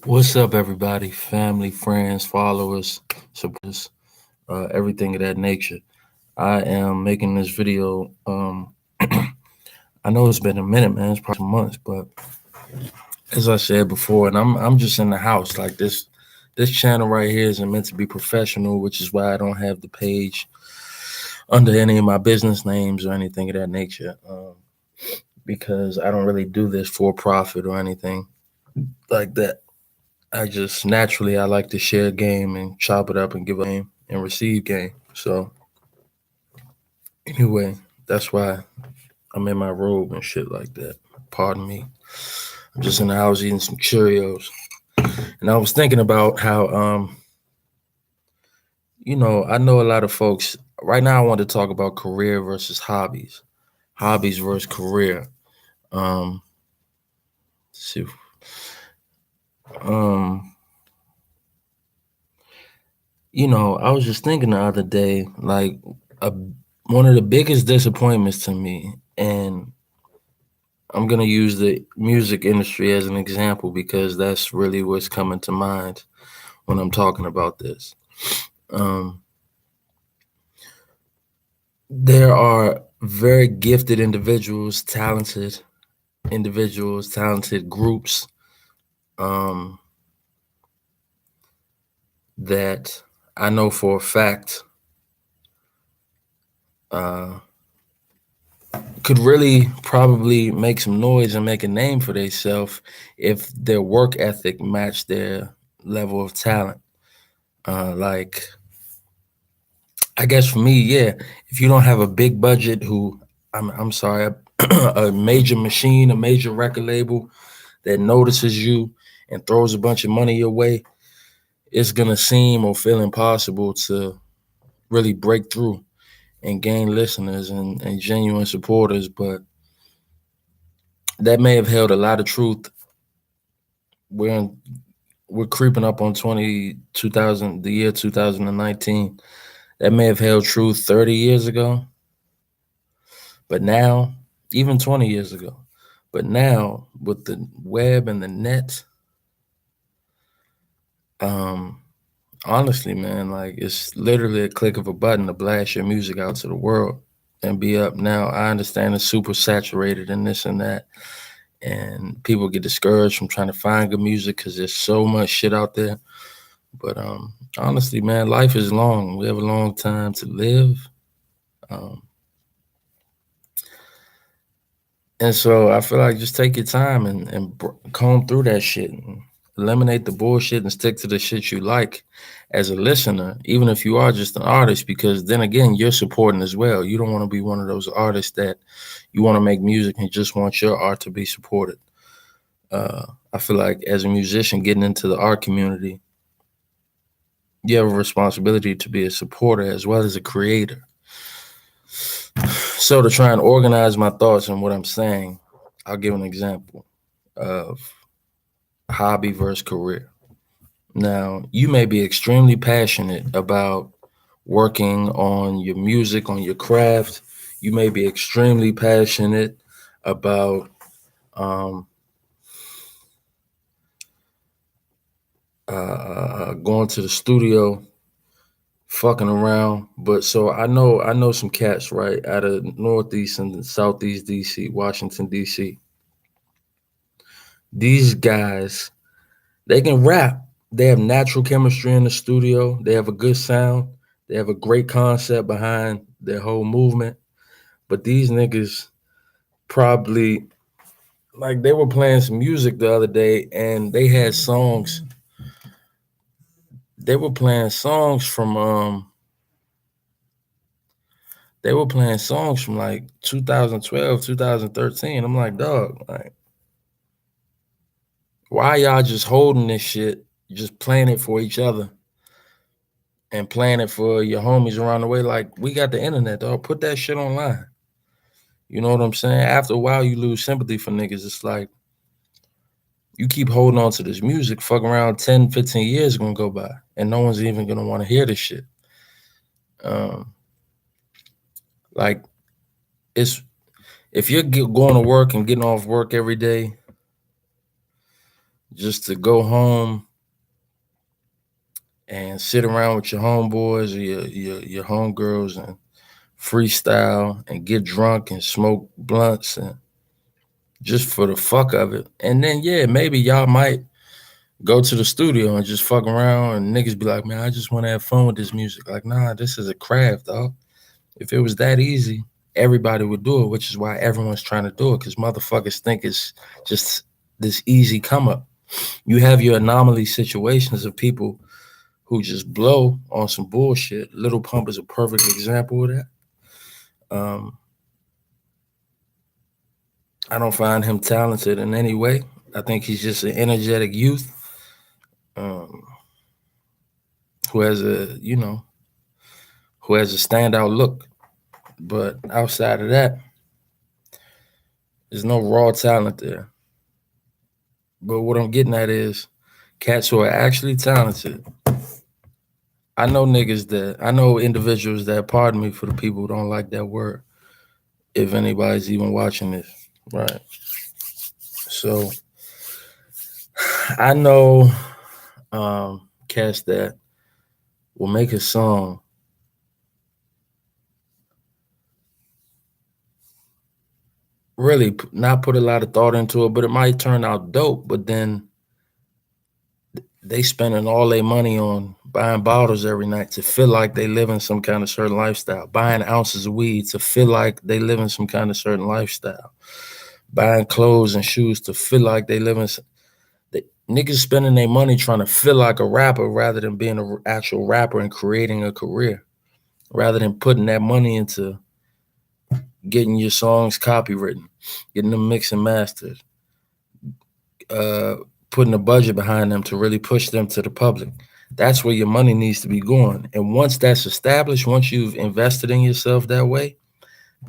What's up, everybody? Family, friends, followers, supporters, everything of that nature. I am making this video. I know it's been a minute, man. It's probably some months, but as I said before, and I'm just in the house. Like this channel right here isn't meant to be professional, which is why I don't have the page under any of my business names or anything of that nature. Because I don't really do this for profit or anything like that. I just naturally I like to share game and chop it up and give a game and receive game. So anyway, that's why I'm in my robe and shit like that. Pardon me. I'm just in the house eating some Cheerios. And I was thinking about how I know a lot of folks right now I want to talk about career versus hobbies. Hobbies versus career. Um let's see. Um I was just thinking the other day, like a, one of the biggest disappointments to me, and I'm gonna use the music industry as an example because that's really what's coming to mind when I'm talking about this. Um, there are very gifted individuals, talented groups um, that I know for a fact uh, could really probably make some noise and make a name for themselves if their work ethic matched their level of talent. Like I guess for me, yeah, if you don't have a big budget, I'm sorry, a major machine, a major record label that notices you and throws a bunch of money your way, it's gonna seem or feel impossible to really break through and gain listeners and genuine supporters. But that may have held a lot of truth. We're in, we're creeping up on 2000, the year 2019. That may have held true 30 years ago, but now, even 20 years ago, but now with the web and the net, um, honestly, man, like it's literally a click of a button to blast your music out to the world and be up. Now, I understand it's super saturated and this and that, and people get discouraged from trying to find good music because there's so much shit out there. But honestly, man, life is long. We have a long time to live. Um, And so I feel like just take your time and comb through that shit and eliminate the bullshit and stick to the shit you like as a listener, even if you are just an artist, because then again, you're supporting as well. You don't want to be one of those artists that you want to make music and just want your art to be supported. I feel like as a musician getting into the art community, you have a responsibility to be a supporter as well as a creator. So to try and organize my thoughts and what I'm saying, I'll give an example of hobby versus career. Now, you may be extremely passionate about working on your music, on your craft. You may be extremely passionate about um, going to the studio, fucking around. But so I know some cats right out of Northeast and Southeast DC, Washington DC. These guys, they can rap. They have natural chemistry in the studio. They have a good sound. They have a great concept behind their whole movement. But these niggas probably like they were playing some music the other day and they had songs. They were playing songs from they were playing songs from like 2012, 2013. I'm like, dog, like why y'all just holding this shit, just playing it for each other and playing it for your homies around the way? Like we got the internet, dog. Put that shit online. You know what I'm saying? After a while, you lose sympathy for niggas. It's like you keep holding on to this music, fuck around 10, 15 years gonna go by, and no one's even gonna want to hear this shit. Um, like it's if you're going to work and getting off work every day, just to go home and sit around with your homeboys or your homegirls and freestyle and get drunk and smoke blunts and just for the fuck of it. And then yeah, maybe y'all might go to the studio and just fuck around and niggas be like, man, I just want to have fun with this music. Like, nah, this is a craft, dog. If it was that easy, everybody would do it, which is why everyone's trying to do it, because motherfuckers think it's just this easy come up. You have your anomaly situations of people who just blow on some bullshit. Little Pump is a perfect example of that. Um, I don't find him talented in any way. I think he's just an energetic youth um, who has a standout look. But outside of that, there's no raw talent there. But what I'm getting at is cats who are actually talented. I know individuals that, pardon me for the people who don't like that word, if anybody's even watching this, right? So I know cats that will make a song really not put a lot of thought into it, but it might turn out dope. But then they spending all their money on buying bottles every night to feel like they live in some kind of certain lifestyle, buying ounces of weed to feel like they live in some kind of certain lifestyle, buying clothes and shoes to feel like they live in. The niggas spending their money trying to feel like a rapper rather than being an actual rapper and creating a career, rather than putting that money into getting your songs copywritten, getting them mixed and mastered, uh, putting a budget behind them to really push them to the public. That's where your money needs to be going. And once that's established, once you've invested in yourself that way,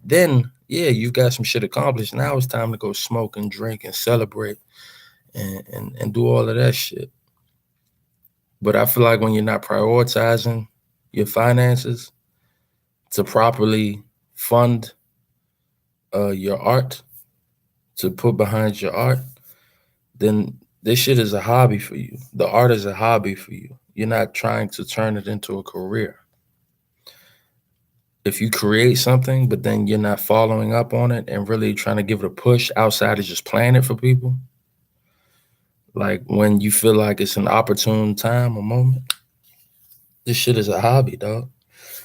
then yeah, you've got some shit accomplished. Now it's time to go smoke and drink and celebrate and do all of that shit. But I feel like when you're not prioritizing your finances to properly fund your art, to put behind your art, then this shit is a hobby for you. The art is a hobby for you. You're not trying to turn it into a career. If you create something, but then you're not following up on it and really trying to give it a push outside of just playing it for people, like when you feel like it's an opportune time or moment, this shit is a hobby, dog.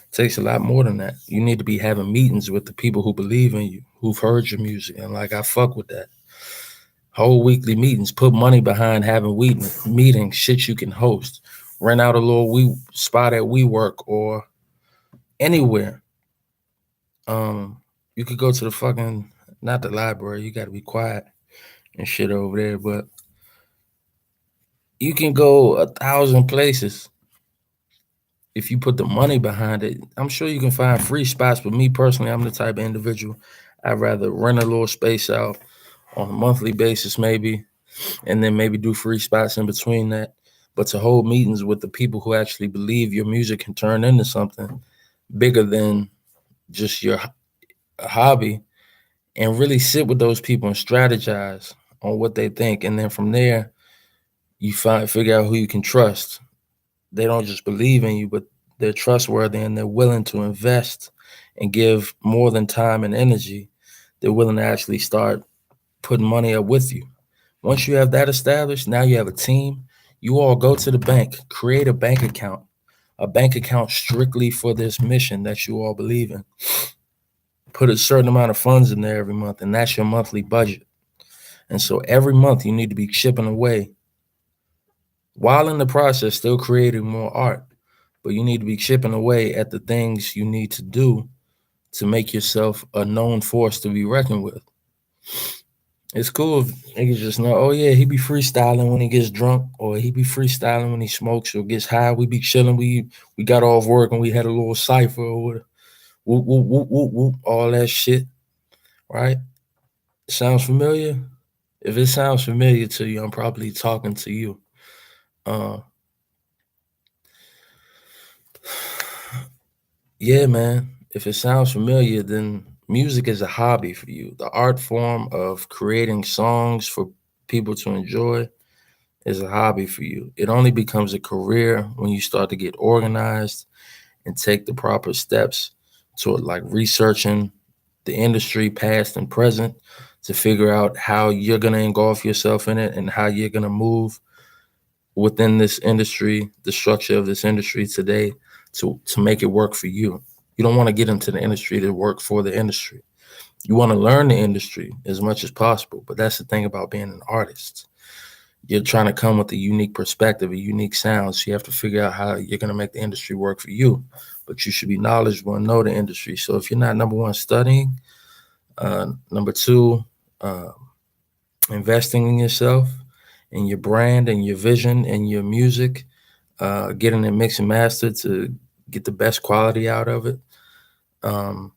It takes a lot more than that. You need to be having meetings with the people who believe in you, who've heard your music, and like I fuck with that. Whole weekly meetings, put money behind having meetings, shit you can host. Rent out a little spot at WeWork or anywhere. You could go to the fucking, not the library. You got to be quiet and shit over there, but you can go 1,000 places if you put the money behind it. I'm sure you can find free spots, but me personally, I'm the type of individual I'd rather rent a little space out on a monthly basis, maybe, and then maybe do free spots in between that. But to hold meetings with the people who actually believe your music can turn into something bigger than just your hobby, and really sit with those people and strategize on what they think, and then from there you figure out who you can trust. They don't just believe in you, but they're trustworthy and they're willing to invest and give more than time and energy. They're willing to actually start putting money up with you. Once you have that established, now you have a team. You all go to the bank, create a bank account strictly for this mission that you all believe in. Put a certain amount of funds in there every month, and that's your monthly budget. And so every month you need to be chipping away while in the process still creating more art. But you need to be chipping away at the things you need to do to make yourself a known force to be reckoned with. It's cool if niggas just know, oh yeah, he be freestyling when he gets drunk, or he be freestyling when he smokes or gets high. We be chilling. We got off work and we had a little cipher or whatever. Whoop, whoop, whoop, whoop, whoop, all that shit, right? Sounds familiar? If it sounds familiar to you, I'm probably talking to you. Uh, yeah, man. If it sounds familiar, then music is a hobby for you. The art form of creating songs for people to enjoy is a hobby for you. It only becomes a career when you start to get organized and take the proper steps toward like researching the industry, past and present, to figure out how you're going to engulf yourself in it and how you're going to move within this industry, the structure of this industry today, to make it work for you. You don't want to get into the industry to work for the industry. You want to learn the industry as much as possible. But that's the thing about being an artist. You're trying to come with a unique perspective, a unique sound. So you have to figure out how you're going to make the industry work for you. But you should be knowledgeable and know the industry. So if you're not, number one, studying, number two, uh, investing in yourself and your brand and your vision and your music, getting it mixed and mastered to get the best quality out of it, um,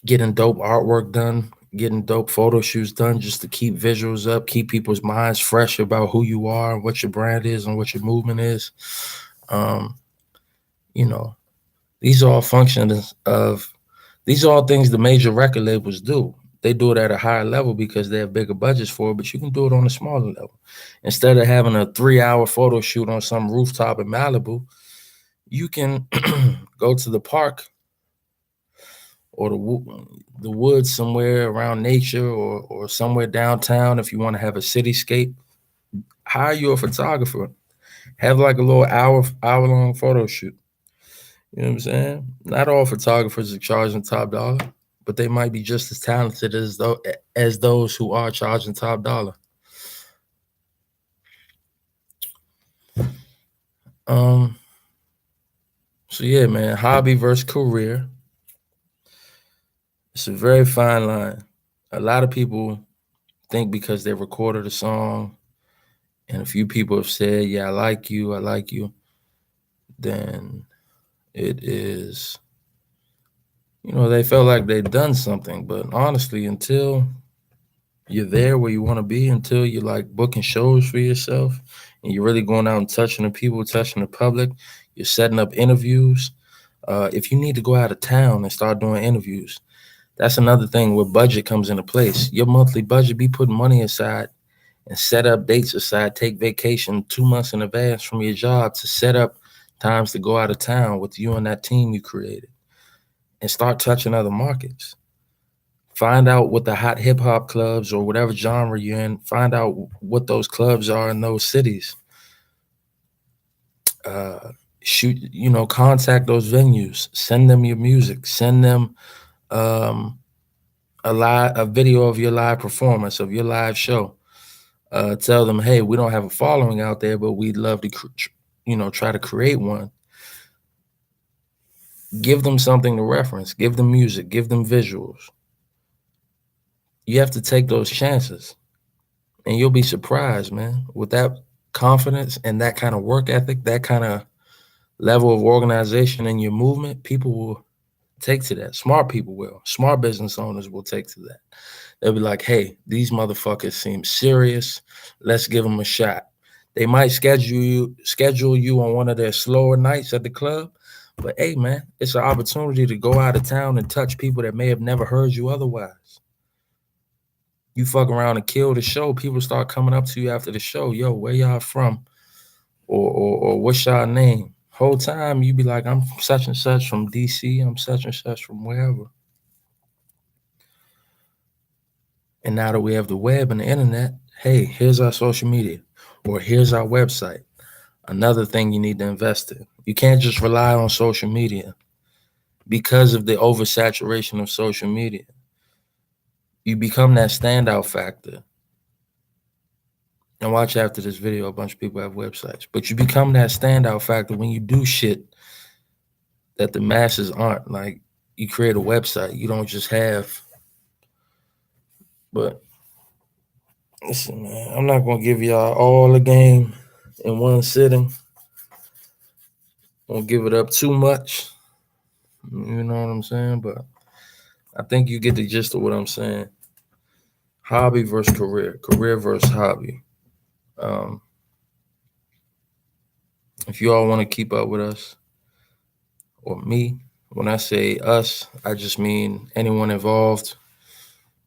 getting dope artwork done, getting dope photo shoots done just to keep visuals up, keep people's minds fresh about who you are and what your brand is and what your movement is. Um, you know, these are all functions of these are all things the major record labels do. They do it at a higher level because they have bigger budgets for it, but you can do it on a smaller level. Instead of having a 3 hour photo shoot on some rooftop in Malibu, you can go to the park or the woods somewhere around nature, or somewhere downtown if you want to have a cityscape. Hire you a photographer. Have like a little hour long photo shoot. You know what I'm saying? Not all photographers are charging top dollar, but they might be just as talented as those who are charging top dollar. Um. So yeah, man, hobby versus career. It's a very fine line. A lot of people think because they recorded a song and a few people have said, "Yeah, I like you," then it is, they felt like they've done something. But honestly, until you're there where you want to be, until you're like booking shows for yourself and you're really going out and touching the people, touching the public, you're setting up interviews. If you need to go out of town and start doing interviews, that's another thing where budget comes into place. Your monthly budget, be putting money aside and set up dates aside, take vacation 2 months in advance from your job to set up times to go out of town with you and that team you created and start touching other markets. Find out what the hot hip hop clubs or whatever genre you're in, find out what those clubs are in those cities. Uh, contact those venues, send them your music, send them um, a video of your live performance, of your live show. Tell them, hey, we don't have a following out there, but we'd love to, try to create one. Give them something to reference. Give them music. Give them visuals. You have to take those chances, and you'll be surprised, man. With that confidence and that kind of work ethic, that kind of level of organization in your movement, people will take to that. Smart people will. Smart business owners will take to that. They'll be like, hey, these motherfuckers seem serious. Let's give them a shot. They might schedule you on one of their slower nights at the club. But hey, man, it's an opportunity to go out of town and touch people that may have never heard you otherwise. You fuck around and kill the show, people start coming up to you after the show. Yo, where y'all from? Or what's y'all name? Whole time you be like, I'm such and such from DC. I'm such and such from wherever. And now that we have the web and the internet, hey, here's our social media, or here's our website. Another thing you need to invest in. You can't just rely on social media because of the oversaturation of social media. You become that standout factor. And watch after this video, a bunch of people have websites. But you become that standout factor when you do shit that the masses aren't. Like, you create a website. You don't just have. But listen, man, I'm not going to give y'all all the game in one sitting. Don't give it up too much. You know what I'm saying? But I think you get the gist of what I'm saying. Hobby versus career. Career versus hobby. If you all want to keep up with us, or me, when I say us, I just mean anyone involved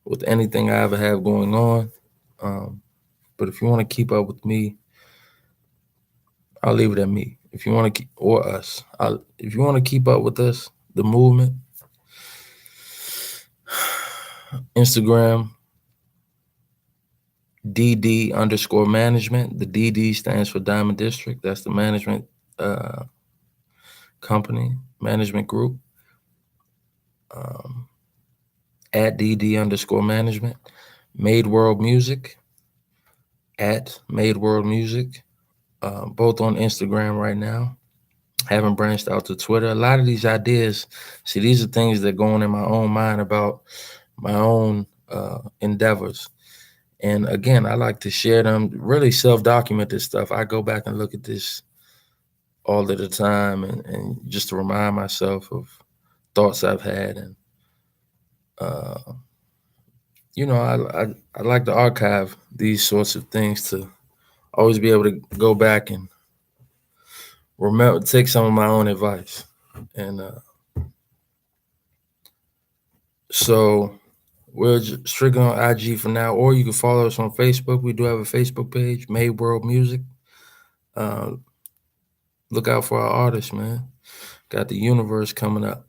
with anything I ever have going on. But if you want to keep up with me, I'll leave it at me. If you want to keep, or us, if you want to keep up with us, the movement, Instagram, DD_management. The DD stands for Diamond District. That's the management company, management group. At DD_management. Made World Music. At Made World Music. Both on Instagram right now. Haven't branched out to Twitter. A lot of these ideas, see, these are things that go on in my own mind about my own endeavors. And again, I like to share them, really self-document this stuff. I go back and look at this all of the time and just to remind myself of thoughts I've had. And, I like to archive these sorts of things to always be able to go back and remember, take some of my own advice. And so we're strictly on IG for now, or you can follow us on Facebook. We do have a Facebook page, Made World Music. Look out for our artists, man. Got the universe coming up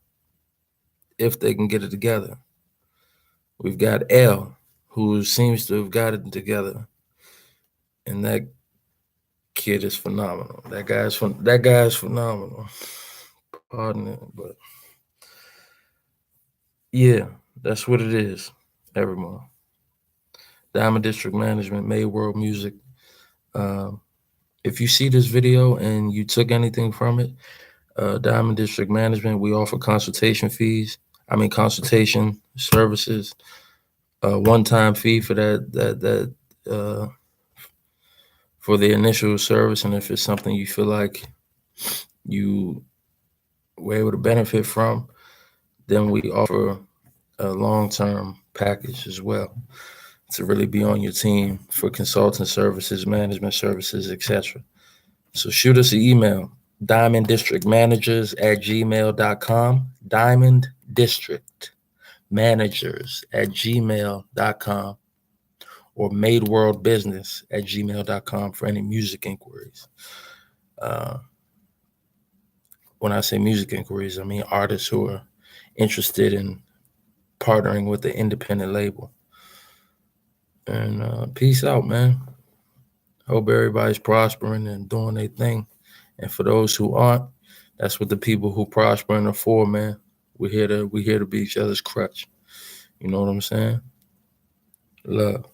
if they can get it together. We've got L, who seems to have got it together, and that kid is phenomenal. That guy's phenomenal. Pardon it, but yeah, that's what it is. Everyone. Diamond District Management, Made World Music. If you see this video and you took anything from it, Diamond District Management, we offer consultation services, one-time fee for that for the initial service. And if it's something you feel like you were able to benefit from, then we offer a long-term package as well to really be on your team for consulting services, management services, etc. So shoot us an email, diamonddistrictmanagers@gmail.com, diamonddistrictmanagers@gmail.com, or madeworldbusiness@gmail.com for any music inquiries. When I say music inquiries, I mean artists who are interested in partnering with the independent label. And peace out, man. Hope everybody's prospering and doing their thing. And for those who aren't, that's what the people who prospering are for, man. We're here to be each other's crutch. You know what I'm saying? Love.